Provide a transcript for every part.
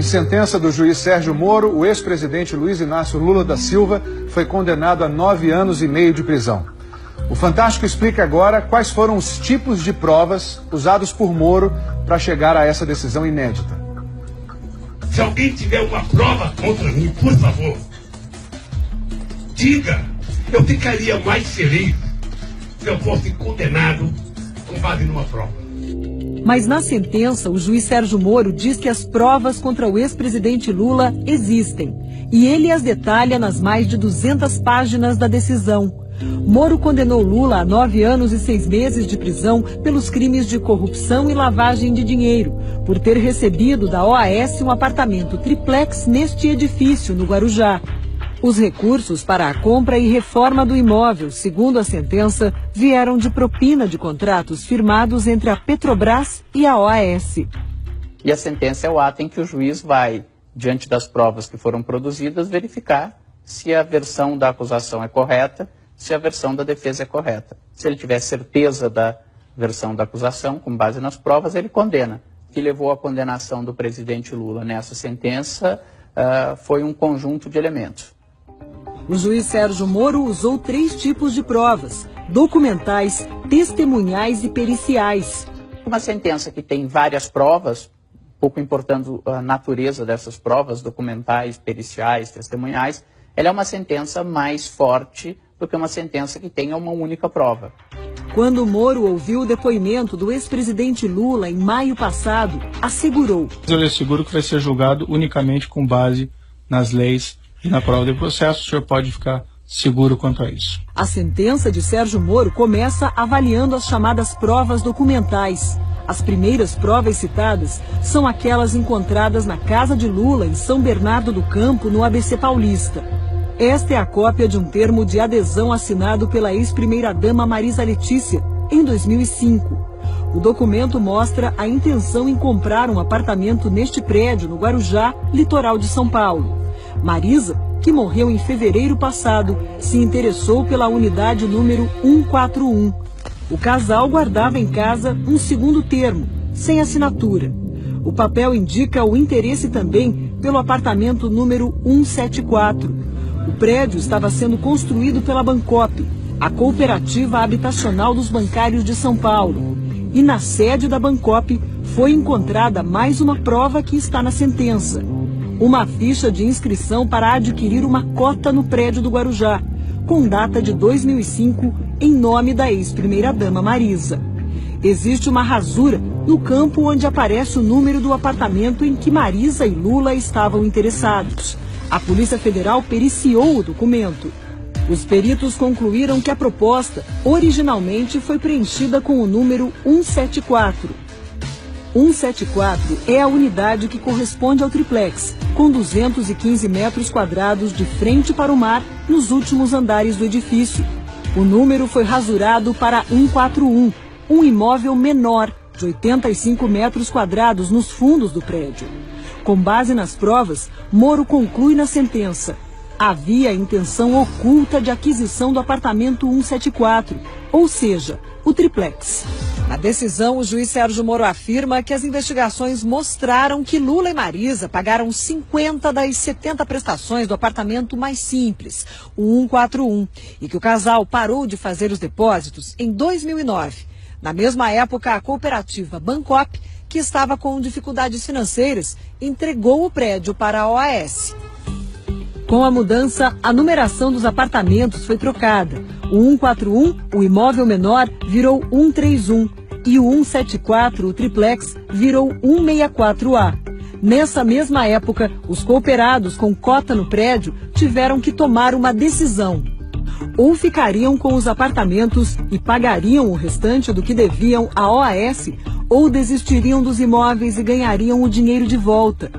Em sentença do juiz Sérgio Moro, o ex-presidente Luiz Inácio Lula da Silva foi condenado a 9 anos e meio de prisão. O Fantástico explica agora quais foram os tipos de provas usados por Moro para chegar a essa decisão inédita. Se alguém tiver uma prova contra mim, por favor, diga. Eu ficaria mais feliz se eu fosse condenado com base numa prova. Mas na sentença, o juiz Sérgio Moro diz que as provas contra o ex-presidente Lula existem. E ele as detalha nas mais de 200 páginas da decisão. Moro condenou Lula a 9 anos e 6 meses de prisão pelos crimes de corrupção e lavagem de dinheiro, por ter recebido da OAS um apartamento triplex neste edifício, no Guarujá. Os recursos para a compra e reforma do imóvel, segundo a sentença, vieram de propina de contratos firmados entre a Petrobras e a OAS. E a sentença é o ato em que o juiz vai, diante das provas que foram produzidas, verificar se a versão da acusação é correta, se a versão da defesa é correta. Se ele tiver certeza da versão da acusação, com base nas provas, ele condena. O que levou à condenação do presidente Lula nessa sentença foi um conjunto de elementos. O juiz Sérgio Moro usou 3 tipos de provas: documentais, testemunhais e periciais. Uma sentença que tem várias provas, pouco importando a natureza dessas provas, documentais, periciais, testemunhais, ela é uma sentença mais forte do que uma sentença que tenha uma única prova. Quando Moro ouviu o depoimento do ex-presidente Lula em maio passado, assegurou: eu asseguro que vai ser julgado unicamente com base nas leis e na prova do processo. O senhor pode ficar seguro quanto a isso. A sentença de Sérgio Moro começa avaliando as chamadas provas documentais. As primeiras provas citadas são aquelas encontradas na casa de Lula, em São Bernardo do Campo, no ABC Paulista. Esta é a cópia de um termo de adesão assinado pela ex-primeira-dama Marisa Letícia, em 2005. O documento mostra a intenção em comprar um apartamento neste prédio, no Guarujá, litoral de São Paulo. Marisa, que morreu em fevereiro passado, se interessou pela unidade número 141. O casal guardava em casa um segundo termo, sem assinatura. O papel indica o interesse também pelo apartamento número 174. O prédio estava sendo construído pela Bancop, a cooperativa habitacional dos bancários de São Paulo. E na sede da Bancop foi encontrada mais uma prova que está na sentença: uma ficha de inscrição para adquirir uma cota no prédio do Guarujá, com data de 2005, em nome da ex-primeira-dama Marisa. Existe uma rasura no campo onde aparece o número do apartamento em que Marisa e Lula estavam interessados. A Polícia Federal periciou o documento. Os peritos concluíram que a proposta originalmente foi preenchida com o número 174. 174 é a unidade que corresponde ao triplex, com 215 metros quadrados de frente para o mar nos últimos andares do edifício. O número foi rasurado para 141, um imóvel menor, de 85 metros quadrados nos fundos do prédio. Com base nas provas, Moro conclui na sentença: havia intenção oculta de aquisição do apartamento 174, ou seja, o triplex. Na decisão, o juiz Sérgio Moro afirma que as investigações mostraram que Lula e Marisa pagaram 50 das 70 prestações do apartamento mais simples, o 141, e que o casal parou de fazer os depósitos em 2009. Na mesma época, a cooperativa Bancop, que estava com dificuldades financeiras, entregou o prédio para a OAS. Com a mudança, a numeração dos apartamentos foi trocada. O 141, o imóvel menor, virou 131 e o 174, o triplex, virou 164A. Nessa mesma época, os cooperados com cota no prédio tiveram que tomar uma decisão. Ou ficariam com os apartamentos e pagariam o restante do que deviam à OAS, ou desistiriam dos imóveis e ganhariam o dinheiro de volta.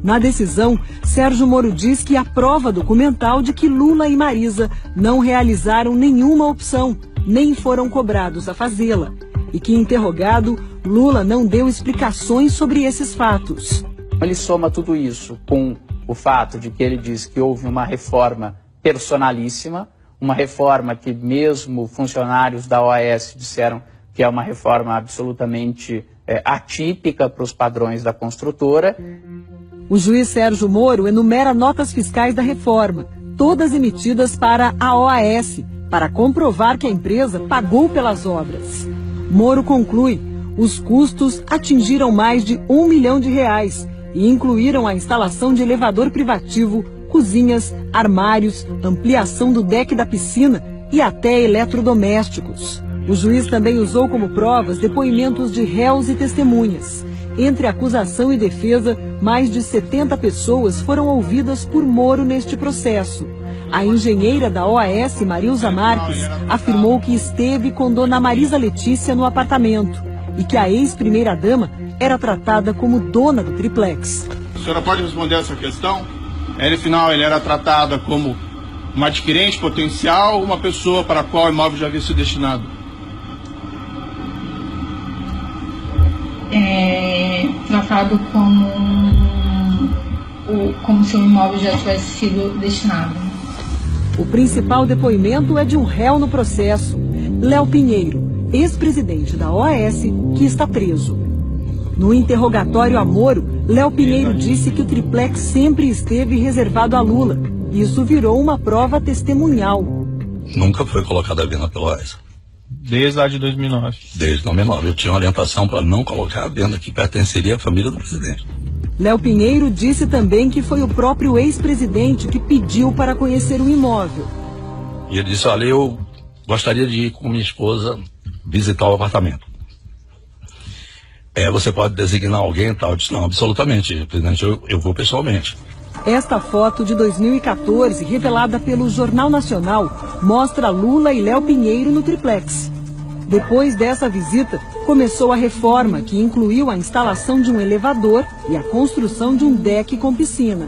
Na decisão, Sérgio Moro diz que há prova documental de que Lula e Marisa não realizaram nenhuma opção, nem foram cobrados a fazê-la. E que, interrogado, Lula não deu explicações sobre esses fatos. Ele soma tudo isso com o fato de que ele diz que houve uma reforma personalíssima, uma reforma que mesmo funcionários da OAS disseram que é uma reforma absolutamente atípica para os padrões da construtora. O juiz Sérgio Moro enumera notas fiscais da reforma, todas emitidas para a OAS, para comprovar que a empresa pagou pelas obras. Moro conclui: os custos atingiram mais de R$1 milhão e incluíram a instalação de elevador privativo, cozinhas, armários, ampliação do deck da piscina e até eletrodomésticos. O juiz também usou como provas depoimentos de réus e testemunhas. Entre acusação e defesa, mais de 70 pessoas foram ouvidas por Moro neste processo. A engenheira da OAS, Marilza Marques, afirmou que esteve com dona Marisa Letícia no apartamento e que a ex-primeira-dama era tratada como dona do triplex. A senhora pode responder essa questão? Afinal, ele era tratada como uma adquirente potencial ou uma pessoa para a qual o imóvel já havia sido destinado? Tratado como se o imóvel já tivesse sido destinado. O principal depoimento é de um réu no processo, Léo Pinheiro, ex-presidente da OAS, que está preso. No interrogatório a Moro, Léo Pinheiro disse que o triplex sempre esteve reservado a Lula. Isso virou uma prova testemunhal. Nunca foi colocada à venda pela OAS. Desde lá de 2009. Desde 2009. Eu tinha orientação para não colocar à venda, que pertenceria à família do presidente. Léo Pinheiro disse também que foi o próprio ex-presidente que pediu para conhecer o imóvel. E ele disse: olha, eu gostaria de ir com minha esposa visitar o apartamento. Você pode designar alguém e tal? Eu disse: não, absolutamente, presidente, eu vou pessoalmente. Esta foto de 2014, revelada pelo Jornal Nacional, mostra Lula e Léo Pinheiro no triplex. Depois dessa visita, começou a reforma, que incluiu a instalação de um elevador e a construção de um deck com piscina.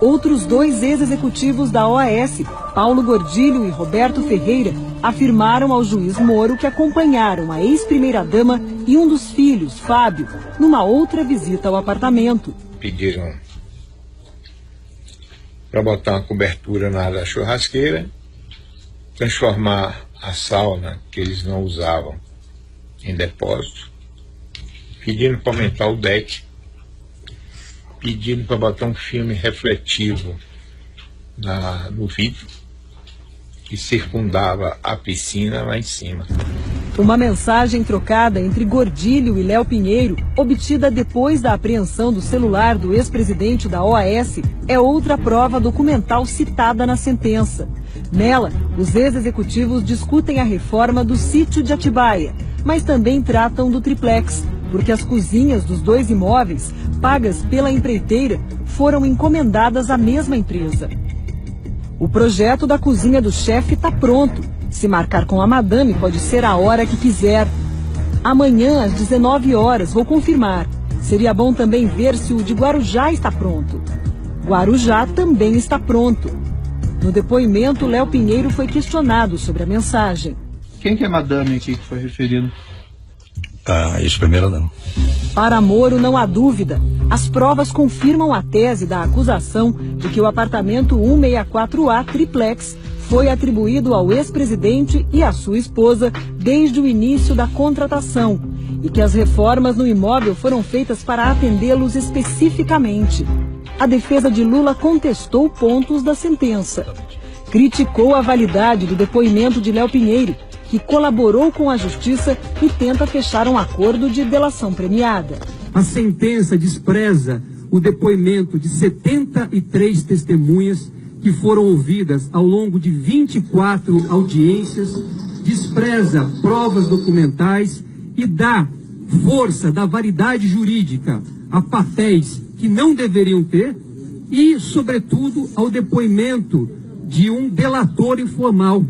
Outros dois ex-executivos da OAS, Paulo Gordilho e Roberto Ferreira, afirmaram ao juiz Moro que acompanharam a ex-primeira-dama e um dos filhos, Fábio, numa outra visita ao apartamento. Pediram para botar uma cobertura na área da churrasqueira, transformar a sauna que eles não usavam em depósito, pedindo para aumentar o deck, pedindo para botar um filme refletivo no vidro que circundava a piscina lá em cima. Uma mensagem trocada entre Gordilho e Léo Pinheiro, obtida depois da apreensão do celular do ex-presidente da OAS, é outra prova documental citada na sentença. Nela, os ex-executivos discutem a reforma do sítio de Atibaia, mas também tratam do triplex, porque as cozinhas dos dois imóveis, pagas pela empreiteira, foram encomendadas à mesma empresa. O projeto da cozinha do chefe está pronto. Se marcar com a madame, pode ser a hora que quiser. Amanhã, às 19 horas, vou confirmar. Seria bom também ver se o de Guarujá está pronto. Guarujá também está pronto. No depoimento, Léo Pinheiro foi questionado sobre a mensagem. Quem que é madame aqui que foi referido? A ex-primeira-dama. Para Moro, não há dúvida. As provas confirmam a tese da acusação de que o apartamento 164A triplex foi atribuído ao ex-presidente e à sua esposa desde o início da contratação e que as reformas no imóvel foram feitas para atendê-los especificamente. A defesa de Lula contestou pontos da sentença. Criticou a validade do depoimento de Léo Pinheiro, que colaborou com a justiça e tenta fechar um acordo de delação premiada. A sentença despreza o depoimento de 73 testemunhas que foram ouvidas ao longo de 24 audiências, despreza provas documentais e dá força da validade jurídica a papéis que não deveriam ter e, sobretudo, ao depoimento de um delator informal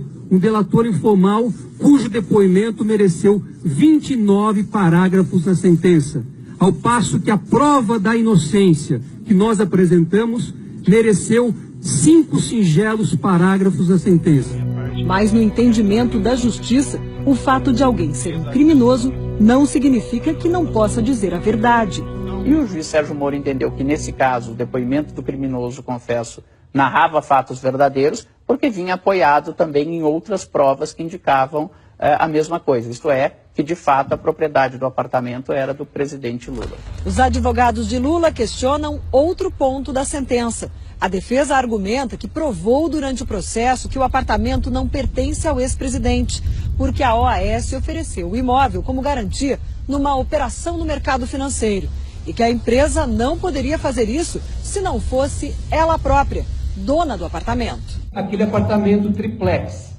cujo depoimento mereceu 29 parágrafos na sentença, ao passo que a prova da inocência que nós apresentamos mereceu 5 singelos parágrafos na sentença. Mas no entendimento da justiça, o fato de alguém ser um criminoso não significa que não possa dizer a verdade. E o juiz Sérgio Moro entendeu que, nesse caso, o depoimento do criminoso, confesso, narrava fatos verdadeiros, porque vinha apoiado também em outras provas que indicavam a mesma coisa, isto é, que de fato a propriedade do apartamento era do presidente Lula. Os advogados de Lula questionam outro ponto da sentença. A defesa argumenta que provou durante o processo que o apartamento não pertence ao ex-presidente, porque a OAS ofereceu o imóvel como garantia numa operação no mercado financeiro e que a empresa não poderia fazer isso se não fosse ela própria, dona do apartamento. Aquele apartamento triplex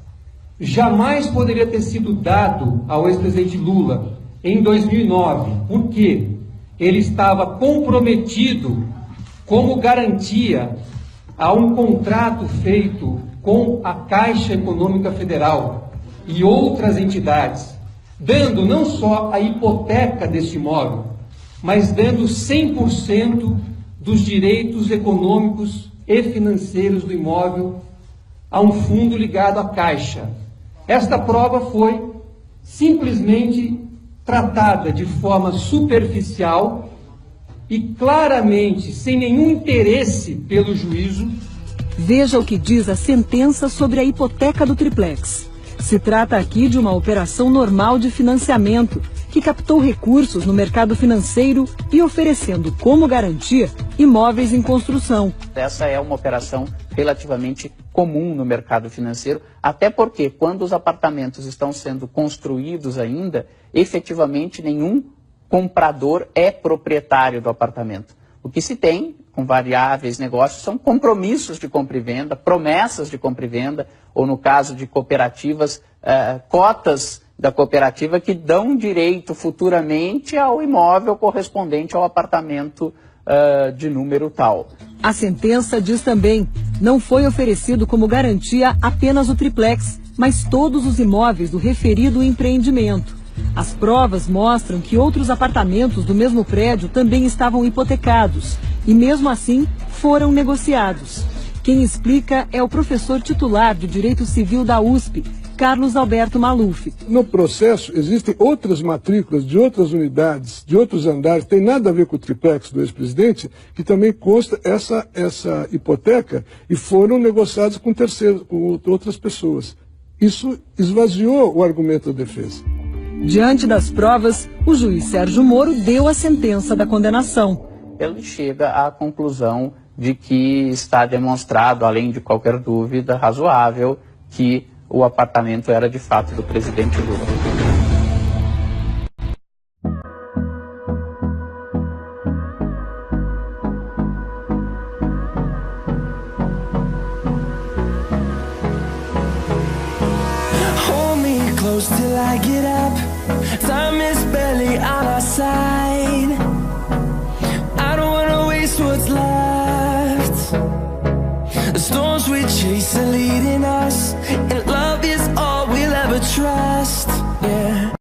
jamais poderia ter sido dado ao ex-presidente Lula em 2009, porque ele estava comprometido como garantia a um contrato feito com a Caixa Econômica Federal e outras entidades, dando não só a hipoteca desse imóvel, mas dando 100% dos direitos econômicos e financeiros do imóvel a um fundo ligado à Caixa. Esta prova foi simplesmente tratada de forma superficial e claramente sem nenhum interesse pelo juízo. Veja o que diz a sentença sobre a hipoteca do triplex. Se trata aqui de uma operação normal de financiamento que captou recursos no mercado financeiro e oferecendo como garantia imóveis em construção. Essa é uma operação relativamente comum no mercado financeiro, até porque quando os apartamentos estão sendo construídos ainda, efetivamente nenhum comprador é proprietário do apartamento. O que se tem com variáveis negócios são compromissos de compra e venda, promessas de compra e venda, ou no caso de cooperativas, cotas da cooperativa que dão direito futuramente ao imóvel correspondente ao apartamento de número tal. A sentença diz também, não foi oferecido como garantia apenas o triplex, mas todos os imóveis do referido empreendimento. As provas mostram que outros apartamentos do mesmo prédio também estavam hipotecados e, mesmo assim, foram negociados. Quem explica é o professor titular de Direito Civil da USP, Carlos Alberto Maluf. No processo, existem outras matrículas de outras unidades, de outros andares, tem nada a ver com o triplex do ex-presidente, que também consta essa hipoteca e foram negociados com terceiros, com outras pessoas. Isso esvaziou o argumento da defesa. Diante das provas, o juiz Sérgio Moro deu a sentença da condenação. Ele chega à conclusão de que está demonstrado, além de qualquer dúvida razoável, que o apartamento era de fato do presidente Lula. Hold me close till I get up. Time is barely on our side. I don't wanna waste what's left. The storms we chase are leaving.